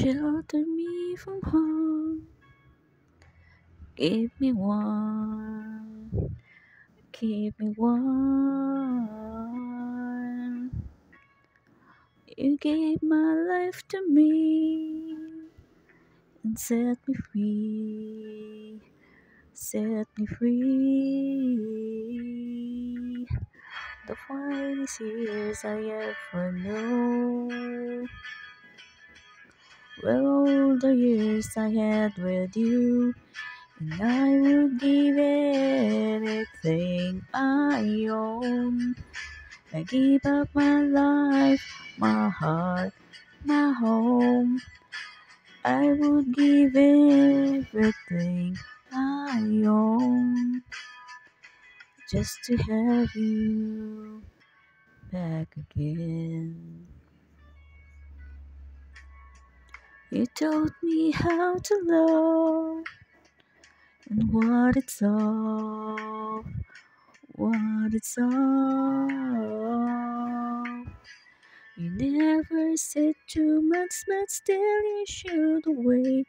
shelter me from harm, keep me warm, keep me warm. You gave my life to me and set me free, set me free. The finest years I ever know were all the years I had with you, and I would give anything I own. I give up my life, my heart, my home. I would give everything I own just to have you back again. You taught me how to love and what it's all. You never said too much, but still you showed the way,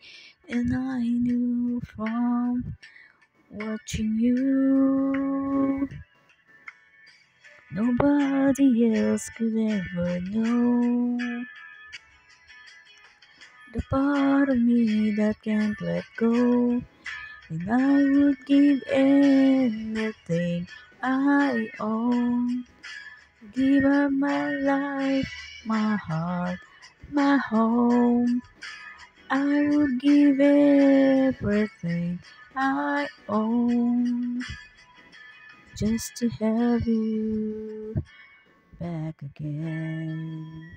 and I knew from watching you. Nobody else could ever know the part of me that can't let go, and I would give anything I own. Give up my life, my heart, my home. I would give everything I own just to have you back again.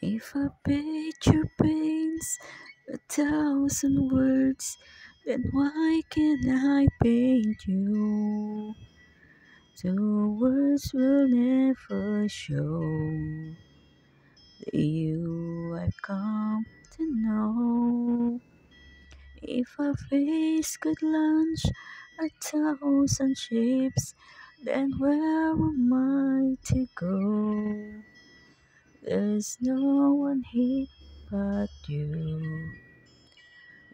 If I paid your pains 1,000 words, then why can't I paint you? The words will never show the you I've come to know. If our face could launch 1,000 ships, then where am I to go? There's no one here but you.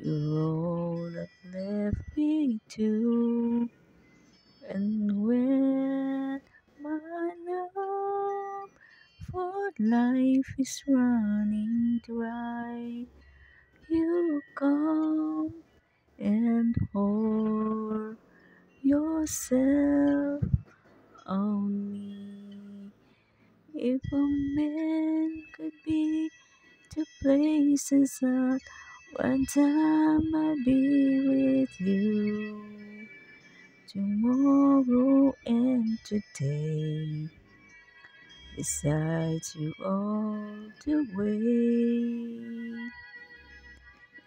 You're all that left me to. And when my love for life is running dry, you come and pour yourself on me. If a man could be two places at one time, I'd be with you. Tomorrow and today, besides you all the way.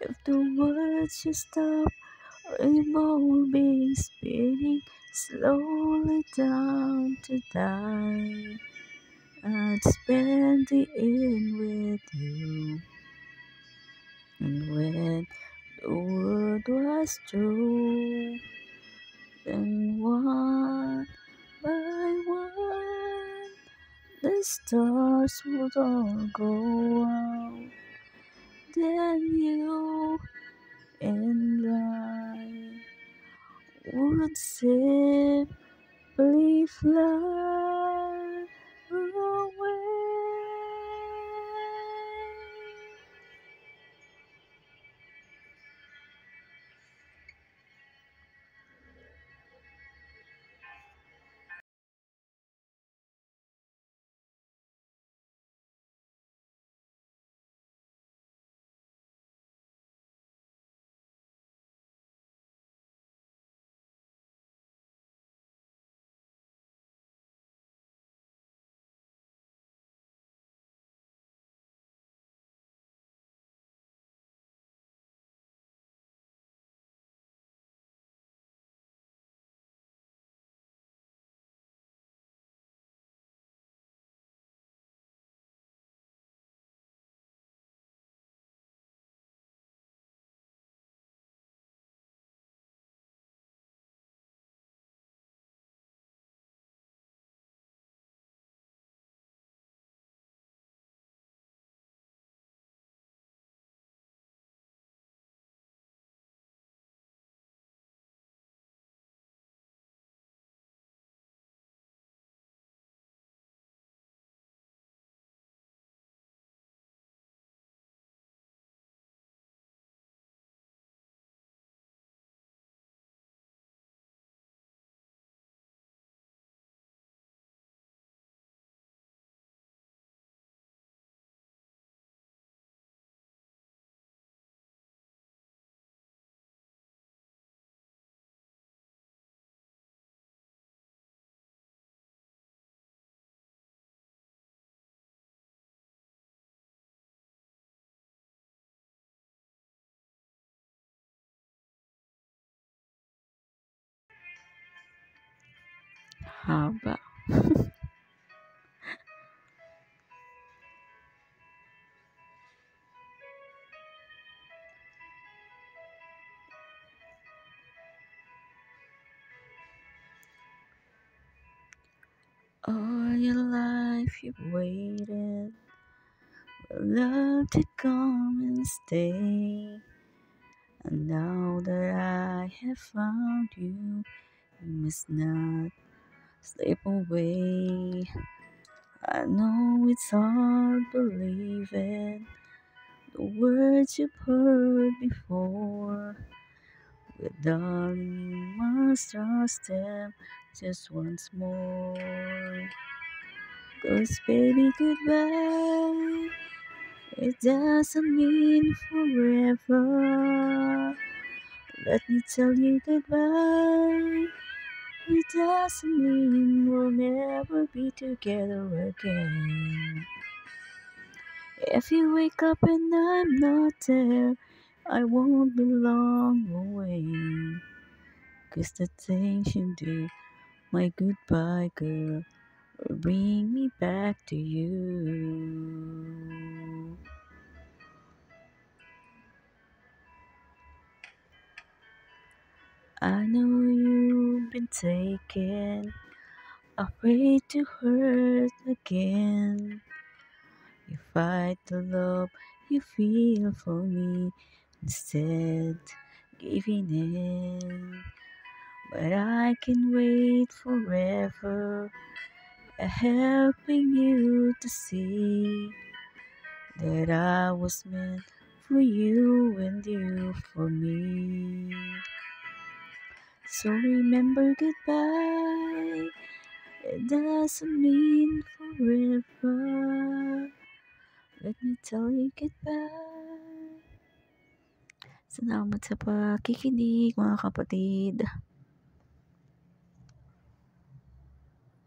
If the world should stop revolving, spinning slowly down to die, I'd spend the end with you. And when the world was through, then one by one, the stars would all go out. Then you and I would simply fly away. Haba. All your life you've waited for love to come and stay. And now that I have found you, you must not slip away. I know it's hard believing the words you've heard before. But darling, you must trust them just once more. 'Cause baby, goodbye, it doesn't mean forever. Let me tell you goodbye, it doesn't mean we'll never be together again. If you wake up and I'm not there, I won't be long away. 'Cause the things you do, my goodbye girl, will bring me back to you. I know you've been taken, afraid to hurt again. You fight the love you feel for me, instead giving in. But I can wait forever, helping you to see that I was meant for you and you for me. So remember goodbye, it doesn't mean forever. Let me tell you goodbye. Salamat sa pakikinig mga kapatid.